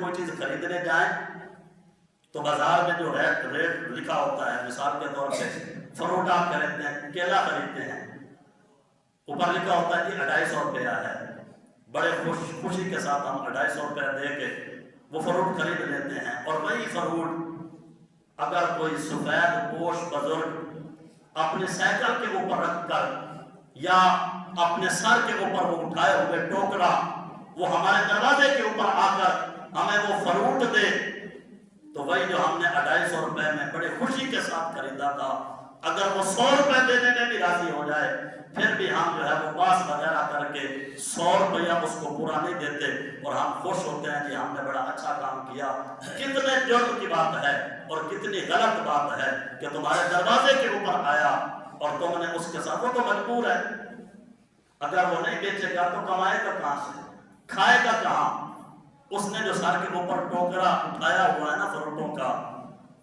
کوئی چیز خریدنے جائیں تو بازار میں جو ریٹ لکھا ہوتا ہے، مثال کے طور پہ فروٹ آپ خریدتے ہیں، کیلا خریدتے ہیں، اوپر لکھا ہوتا ہے جی 250 روپیہ ہے، بڑے خوشی کے ساتھ ہم 250 روپیہ دے کے وہ فروٹ خرید لیتے ہیں، اور وہی فروٹ اگر کوئی سفید پوش بزرگ اپنے سائیکل کے اوپر رکھ کر یا اپنے سر کے اوپر وہ اٹھائے ہوئے ٹوکرا وہ ہمارے دروازے کے اوپر آ کر ہمیں وہ فروٹ دے، تو وہی جو ہم نے 250 روپے میں بڑے خوشی کے ساتھ خریدا تھا، اگر وہ 100 روپے دینے میں بھی راضی ہو جائے پھر بھی ہم جو ہے وہ پاس وغیرہ کر کے 100 روپیہ اس کو پورا نہیں دیتے، اور ہم خوش ہوتے ہیں کہ ہم نے بڑا اچھا کام کیا۔ کتنے جرم کی بات ہے اور کتنی غلط بات ہے کہ تمہارے دروازے کے اوپر آیا اور تم نے اس کے ساتھ، وہ تو مجبور ہے، اگر وہ نہیں بیچے گا تو کمائے گا کہاں سے، کھائے گا کہاں؟ اس نے جو سر کے اوپر ٹوکرا اٹھایا ہوا ہے نا فروٹوں کا،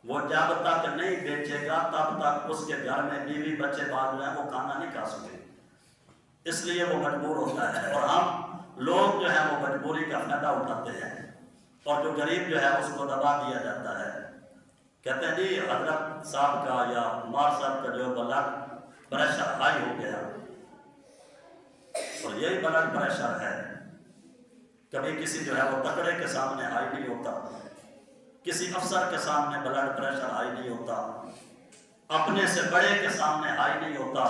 وہ جب تک نہیں بیچے گا تب تک اس کے گھر میں بیوی بچے بال ہیں وہ کھانا نہیں کھا سکے، اس لیے وہ مجبور ہوتا ہے، اور ہم لوگ جو ہے وہ مجبوری کا فائدہ اٹھاتے ہیں، اور جو غریب جو ہے اس کو دبا دیا جاتا ہے۔ کہتے ہیں جی حضرت صاحب کا یا عمار صاحب کا جو بلڈ پریشر ہائی ہو گیا، اور یہی بلڈ پریشر ہے، کبھی کسی جو ہے وہ تکڑے کے سامنے ہائی نہیں ہوتا، کسی افسر کے سامنے بلڈ پریشر ہائی نہیں ہوتا، اپنے سے بڑے کے سامنے ہائی نہیں ہوتا،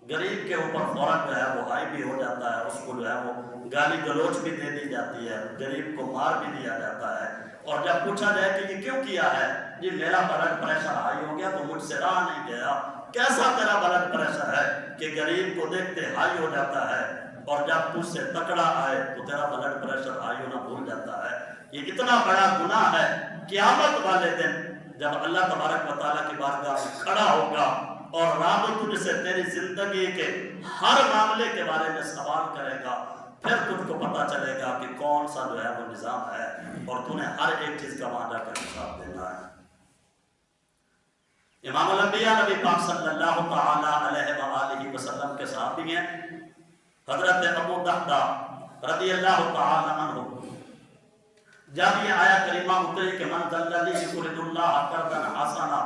غریب کے اوپر فوراً جو ہے وہ ہائی بھی ہو جاتا ہے، اس کو جو ہے وہ گالی گلوچ بھی دے دی جاتی ہے، غریب کو مار بھی دیا جاتا ہے، اور جب پوچھا جائے کہ یہ کیوں کیا ہے، جی میرا بلڈ پریشر ہائی ہو گیا تو مجھ سے رہا نہیں گیا۔ کیسا تیرا بلڈ پریشر ہے کہ غریب کو دیکھتے ہائی ہو جاتا ہے، اور جب تجھ سے تکڑا آئے تو تیرا بلڈ پریشر ہائی ہونا بھول جاتا ہے؟ یہ اتنا بڑا گناہ ہے، قیامت والے دن جب اللہ تبارک و تعالیٰ کی بارگاہ میں کھڑا ہوگا اور رب تجھ سے تیری زندگی کے ہر معاملے کے بارے میں سوال کرے گا، پھر تجھ کو پتا چلے گا کہ کون سا جو ہے وہ نظام ہے، اور تو نے ہر ایک چیز کا وہاں جا کر حساب دینا ہے۔ امام الانبیاء نبی پاک صلی اللہ تعالیٰ علیہ وآلہ وسلم کے صحابی ہیں حضرت ابو دحدہ رضی اللہ تعالیٰ عنہ۔ جب یہ آیت کریمہ اتری کہ من ذا الذی یقرض اللہ قرضا حسنا